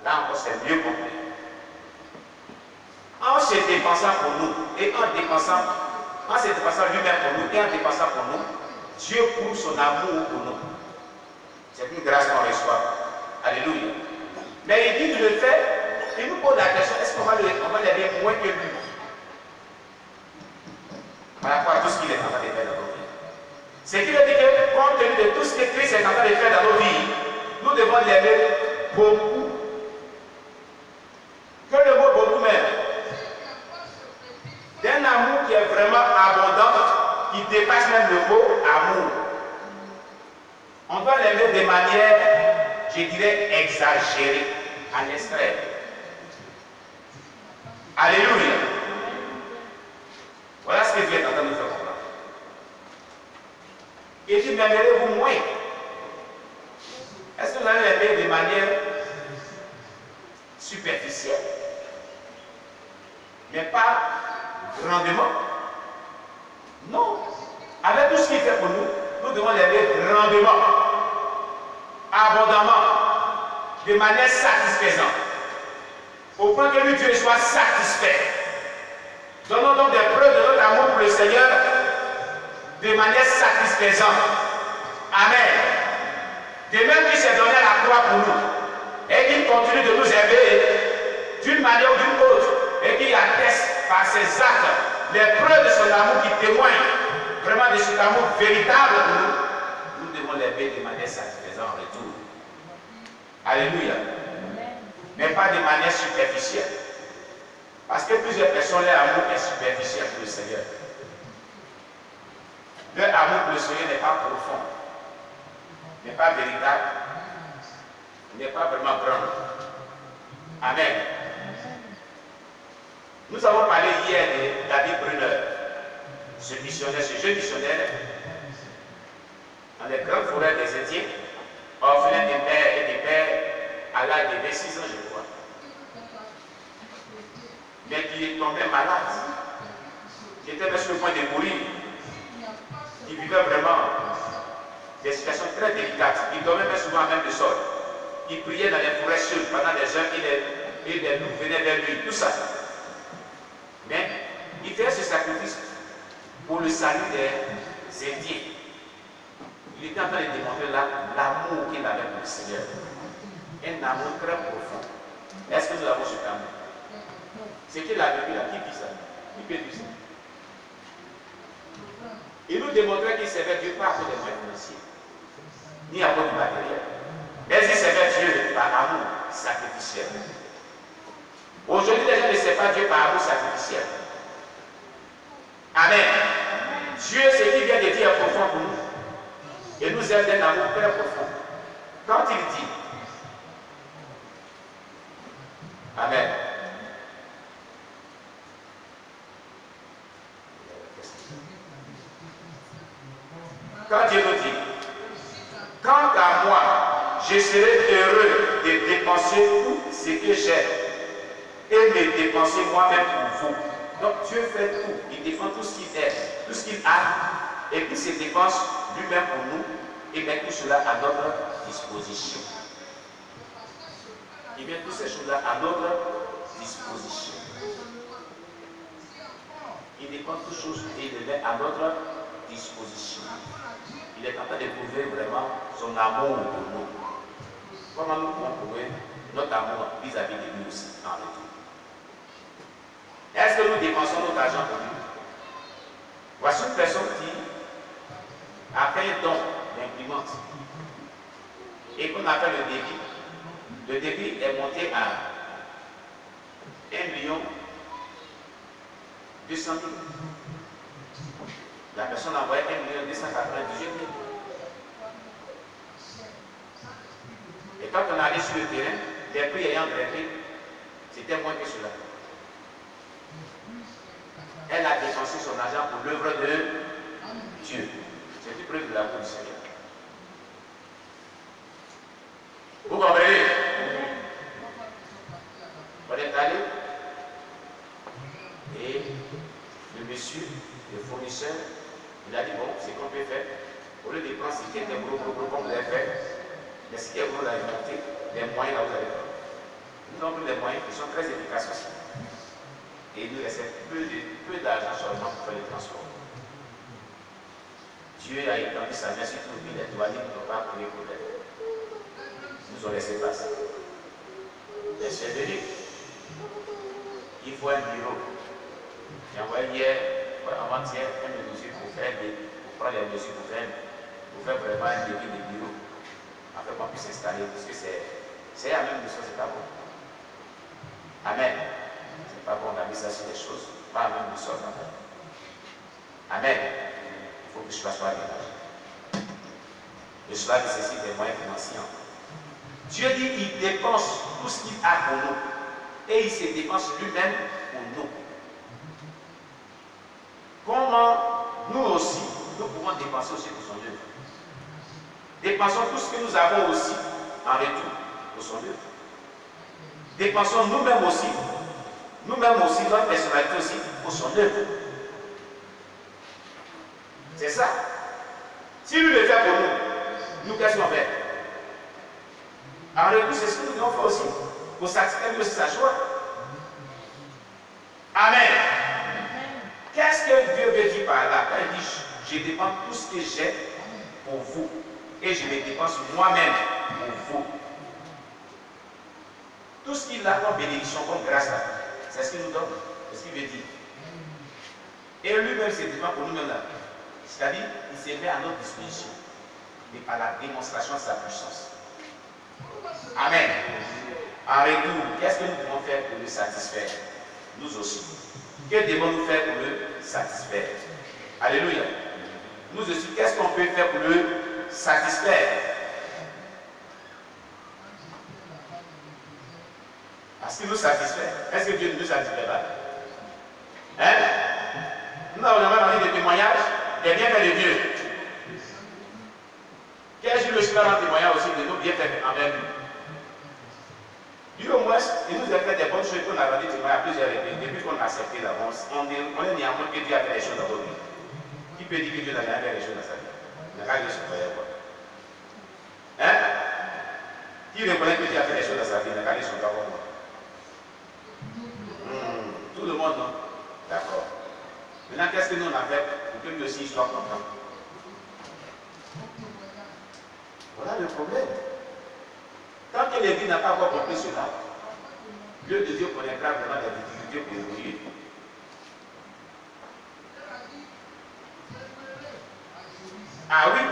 Là encore, c'est mieux compris. En se dépensant pour nous, et en se dépensant lui-même pour nous, et en dépensant pour nous, Dieu prouve son amour pour nous. C'est une grâce qu'on reçoit. Alléluia. Mais il dit de le faire, il nous pose la question, est-ce qu'on va l'aimer moins que lui? Par rapport à tout ce qu'il est en train de faire dans nos vies. C'est qu'il a dit que, compte tenu de tout ce que Christ est en train de faire dans nos vies, nous devons l'aimer beaucoup. Que le mot beaucoup même. D'un amour qui est vraiment abondant, qui dépasse même le mot amour. On doit l'aimer de manière, je dirais, exagérée, à l'extrême. Alléluia. Voilà ce que Dieu est en train de nous faire comprendre. Et dit, m'aimerez-vous moins? Est-ce que vous allez l'aimer de manière superficielle? Mais pas grandement? Non. Avec tout ce qu'il fait pour nous, nous devons l'aimer grandement, abondamment, de manière satisfaisante. Au point que lui, Dieu soit satisfait. Donnons donc des preuves de notre amour pour le Seigneur de manière satisfaisante. Amen. De même qu'il s'est donné à la croix pour nous et qu'il continue de nous aimer d'une manière ou d'une autre et qu'il atteste par ses actes les preuves de son amour qui témoignent vraiment de cet amour véritable pour nous, nous devons l'aimer de manière satisfaisante en retour. Alléluia. Mais pas de manière superficielle. Parce que plusieurs personnes, leur amour est superficiel pour le Seigneur. Leur amour pour le Seigneur n'est pas profond, n'est pas véritable, n'est pas vraiment grand. Amen. Nous avons parlé hier de David Brunner, ce missionnaire, ce jeune missionnaire, dans les grandes forêts des Indiens, orphelin des mères et des pères à l'âge de 26 ans, je crois. Mais qui est tombé malade, qui était même sur le point de mourir, qui vivait vraiment des situations très délicates, il dormait même souvent même le sol, il priait dans les forêts seuls pendant des heures et les loups venaient vers lui, tout ça. Mais il fait ce sacrifice pour le salut des Indiens. Il était en train de démontrer l'amour qu'il avait pour le Seigneur. Un amour très profond. Est-ce que nous avons cet amour? C'est qu'il a vécu là. Qui dit ça? Qui peut dire ça? Il nous démontrait qu'il servait Dieu pas à cause des moyens financiers, ni à cause du matériel. Mais il servait Dieu par amour sacrificiel. Aujourd'hui, les gens ne servent pas Dieu par amour sacrificiel. Amen. Dieu, ce qu'il vient de dire est profond pour nous. Et nous aime d'un amour très profond. Quand il dit, Amen. Quand Dieu nous dit, quant à moi, je serai heureux de dépenser tout ce que j'ai et de dépenser moi-même pour vous. Donc Dieu fait tout, il défend tout ce qu'il est, tout ce qu'il a, et puis se dépense lui-même pour nous et met tout cela à notre disposition. Il met toutes ces choses-là à notre disposition. Il dépend toutes choses et il les met à notre disposition. Il est en train de prouver vraiment son amour pour nous. Comment nous pouvons prouver notre amour vis-à-vis de lui aussi en retour? Est-ce que nous dépensons notre argent pour lui? Voici une personne qui a fait un don d'imprimante et qu'on a fait le débit. Le débit est monté à 1 200 000. La personne a envoyé 1 298 000. Et quand on est allé sur le terrain, les prix ayant grimpé, c'était moins que cela. Elle a dépensé son argent pour l'œuvre de Dieu. C'est une preuve de l'amour du Seigneur. Vous comprenez? On est allé et le monsieur, le fournisseur, il a dit bon, c'est qu'on peut faire. Au lieu de prendre ce qui était gros comme vous avez fait, mais ce qui est gros, vous allez monter, les moyens là, vous allez prendre. Nous avons pris des moyens qui sont très efficaces aussi. Et il nous reste peu d'argent seulement pour faire le transport. Dieu a étendu sa main sur tout le pays, les douaniers ne peuvent pas créer problème. Nous ont laissé passer. Mais c'est venu. Il faut un bureau. J'ai envoyé hier, avant-hier, un dossier pour prendre les dossiers pour faire vraiment un débit de bureau. Afin qu'on puisse s'installer, parce que c'est la même chose, c'est pas bon. Amen. C'est pas bon, on a mis ça sur les choses, pas la même chose. Amen. Il faut que cela soit bien. Et cela nécessite des moyens financiers. Dieu dit qu'il dépense tout ce qu'il a pour nous. Et il se dépense lui-même pour nous. Comment nous aussi, nous pouvons dépenser aussi pour son œuvre. Dépensons tout ce que nous avons aussi en retour pour son œuvre. Dépensons nous-mêmes aussi, notre personnalité aussi pour son œuvre. C'est ça. Si lui le fait pour nous, nous qu'est-ce qu'on fait? En retour, c'est ce que nous devons faire aussi. Pour satisfaire lui aussi sa joie. Amen. Qu'est-ce que Dieu veut dire par là? Quand il dit, je dépense tout ce que j'ai pour vous. Et je me dépense moi-même pour vous. Tout ce qu'il a comme bénédiction, comme grâce là, c'est ce qu'il nous donne. C'est ce qu'il veut dire. Et lui-même se dépense pour nous-mêmes là. C'est-à-dire, il se met à notre disposition. Mais par la démonstration de sa puissance. Amen. En retour, qu'est-ce que nous devons faire pour le satisfaire? Nous aussi. Que devons-nous faire pour le satisfaire? Alléluia. Nous aussi, qu'est-ce qu'on peut faire pour le satisfaire? Parce qu'il nous satisfait. Est-ce que Dieu ne nous satisfait pas? Hein? Nous avons jamais envie de témoignages des bienfaits de Dieu. Qu'est-ce que le Seigneur en témoignage aussi de nos bienfaits envers lui? Lui au moins, il nous a fait des bonnes choses qu'on a rendu témoignage à plusieurs reprises. Depuis qu'on a accepté l'avance, on est néanmoins que Dieu a fait les choses dans notre vie. Qui peut dire que Dieu n'a jamais fait les choses dans sa vie? Il n'a pas dit ce qu'il fallait voir. Hein? Qui reconnaît que Dieu a fait les choses dans sa vie? Il n'a pas dit son cas pour moi. Tout le monde, non? D'accord. Maintenant, qu'est-ce que nous on a fait pour que lui aussi soit content? Voilà le problème. Tant que l'Église n'a pas encore compris cela, Dieu de Dieu connaîtra vraiment les difficultés pour évoluer. Ah oui.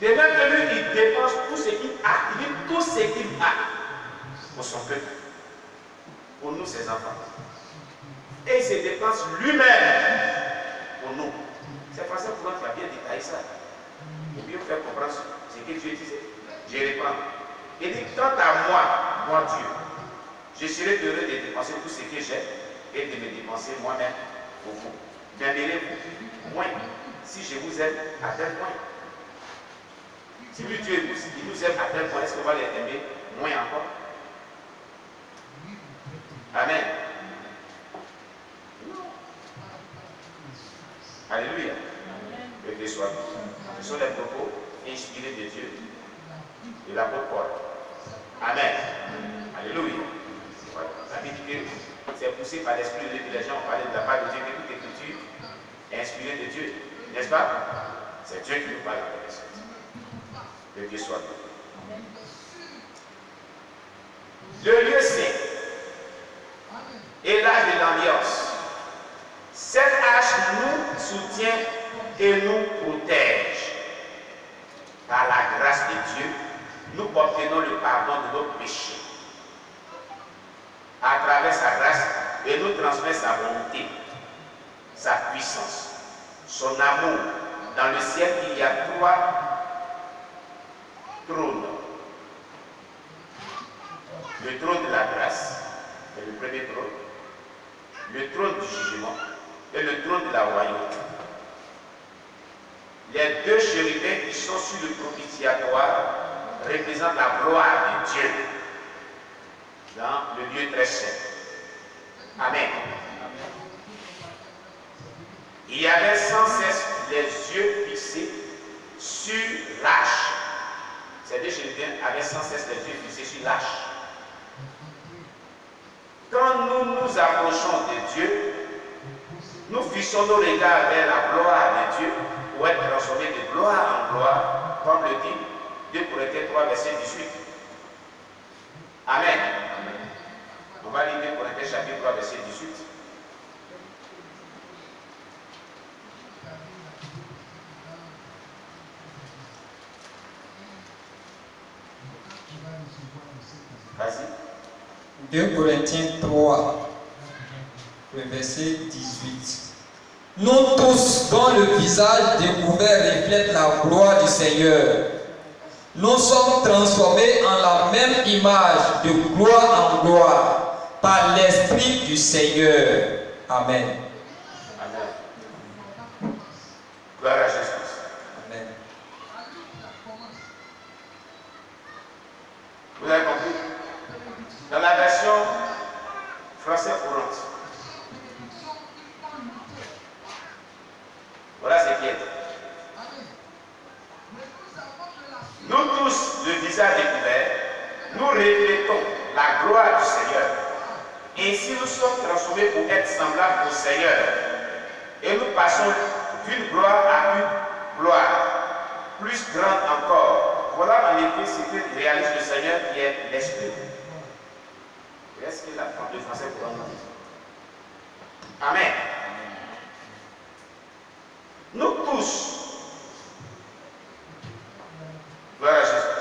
De même que lui, il dépense tout ce qu'il a. Il dit tout ce qu'il a pour son peuple. Pour nous, ses enfants. Et il se dépense lui-même pour nous. C'est pour ça que tu as bien détaillé ça. Pour bien faire comprendre ce que Dieu disait. Je reprends. Il dit, quant à moi Dieu, je serai heureux de dépenser tout ce que j'ai et de me dépenser moi-même pour vous. M'aimerez-vous moins si je vous aime à tel point? Si lui, Dieu il nous aime à tel point, est-ce qu'on va les aimer moins encore? Amen. Alléluia. Que Dieu soit. Ce sont les propos inspirés de Dieu, de l'apôtre Paul. Amen. Alléluia. Voilà. Ça veut dire que c'est poussé par l'esprit de Dieu. Les gens ont parlé de la part de Dieu, que toute écriture est inspirée de Dieu. N'est-ce pas? C'est Dieu qui nous parle avec ça. Que Dieu soit. Le lieu saint et l'âge de l'ambiance. Cette hache nous soutient et nous protège. Par la grâce de Dieu, nous obtenons le pardon de nos péchés. À travers sa grâce, et nous transmet sa volonté, sa puissance, son amour. Dans le ciel, il y a 3 trônes. Le trône de la grâce, c'est le premier trône. Le trône du jugement et le trône de la royauté. Les 2 chérubins qui sont sur le propitiatoire représentent la gloire de Dieu dans le lieu très saint. Amen. Il y avait sans cesse les yeux fixés sur l'arche. Ces 2 chérubins avaient sans cesse les yeux fixés sur suis lâche. Quand nous nous approchons de Dieu, nous fixons nos regards vers la gloire de Dieu pour être transformés de gloire en gloire, comme le dit 2 Corinthiens 3, verset 18. Amen. On va lire 2 Corinthiens chapitre 3, verset 18. Vas-y. 2 Corinthiens 3, le verset 18. Nous tous, dont le visage découvert reflète la gloire du Seigneur, nous sommes transformés en la même image de gloire en gloire par l'Esprit du Seigneur. Amen. Amen. Gloire à Jésus. Amen. Vous avez compris? Dans la version français courante, voilà ce qui est. Nous tous, le visage découvert, nous reflétons la gloire du Seigneur. Ainsi, nous sommes transformés pour être semblables au Seigneur. Et nous passons d'une gloire à une gloire plus grande encore. Voilà en effet ce que réalise le Seigneur qui est l'Esprit. Est-ce que le français courant nous dit? Amen. Nous tous, gloire à Jésus,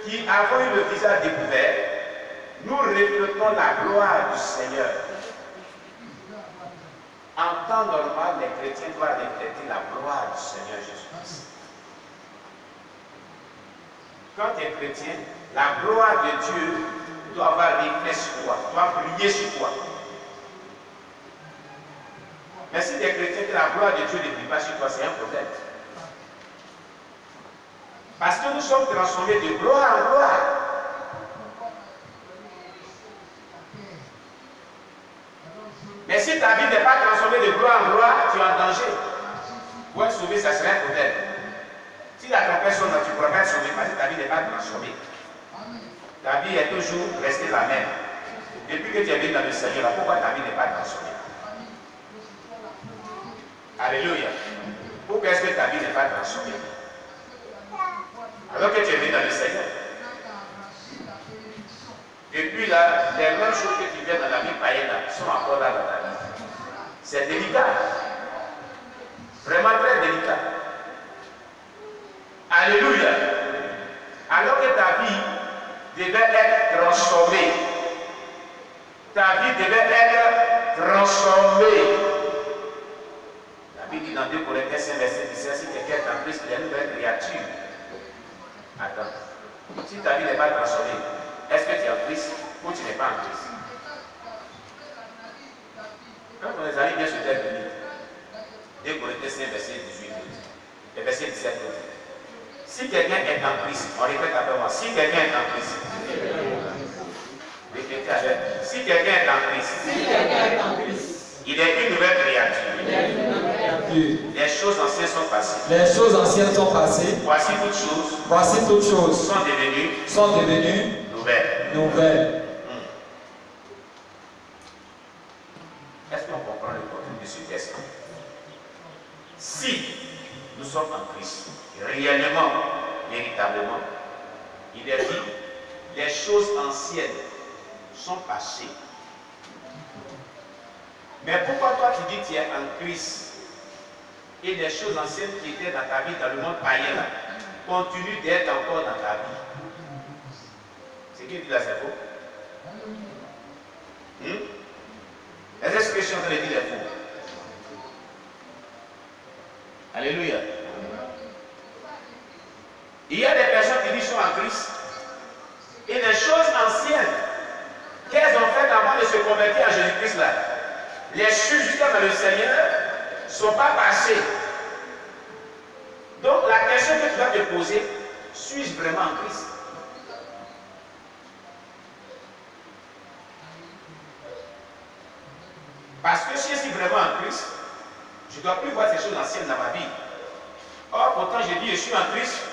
qui avons eu le visage découvert, nous reflétons la gloire du Seigneur. En temps normal, les chrétiens doivent refléter la gloire du Seigneur Jésus-Christ. Quand tu es chrétien, la gloire de Dieu doit avoir reflet sur toi, doit briller sur toi. Mais si tu es chrétien que la gloire de Dieu ne brille pas sur toi, c'est un problème. Parce que nous sommes transformés de gloire en gloire. Mais si ta vie n'est pas transformée de gloire en gloire, tu es en danger. Pour être sauvé, ça serait un problème. Si la tempête sonne, tu ne pourras pas être sauvé parce que ta vie n'est pas transformée. Ta vie est toujours restée la même. Depuis que tu es venu dans le Seigneur, pourquoi ta vie n'est pas transformée? Alléluia. Pourquoi est-ce que ta vie n'est pas transformée? Alors que tu es venu dans le Seigneur. Depuis là, les mêmes choses que tu viens dans la vie païenne là, sont encore là dans ta vie. C'est délicat. Vraiment très délicat. Alléluia. Alors que ta vie devait être transformée. Ta vie devait être transformée. La Bible dit dans 2 Corinthiens 5, verset 17, si quelqu'un est en Christ, il est une nouvelle créature. Attends. Si ta vie n'est pas transformée, est-ce que tu es en Christ ou tu n'es pas en Christ? Quand on les a bien sur terre venue, 2 Corinthiens 5, verset 18, et verset 17, si quelqu'un est en Christ, on répète après moi, si quelqu'un est en Christ, répétez avec, si quelqu'un est en Christ, il est une nouvelle créature. Les choses anciennes sont passées. Les choses anciennes sont passées. Voici toutes choses. Voici toutes choses sont devenues nouvelles. Est-ce qu'on comprend le contenu de ce texte? Si nous sommes en Christ, réellement, véritablement, il est dit, les choses anciennes sont passées. Mais pourquoi toi tu dis que tu es en Christ et les choses anciennes qui étaient dans ta vie, dans le monde païen, là, continuent d'être encore dans ta vie? C'est qui dit là, c'est faux? Est-ce que je suis en train de dire est faux? Alléluia. Il y a des personnes qui disent qu'ils sont en Christ et les choses anciennes qu'elles ont faites avant de se convertir à Jésus-Christ là, les choses jusqu'à dans le Seigneur ne sont pas passées. Donc la question que tu dois te poser, suis-je vraiment en Christ? Parce que si je suis vraiment en Christ, je ne dois plus voir ces choses anciennes dans ma vie. Or, pourtant, je dis je suis en Christ,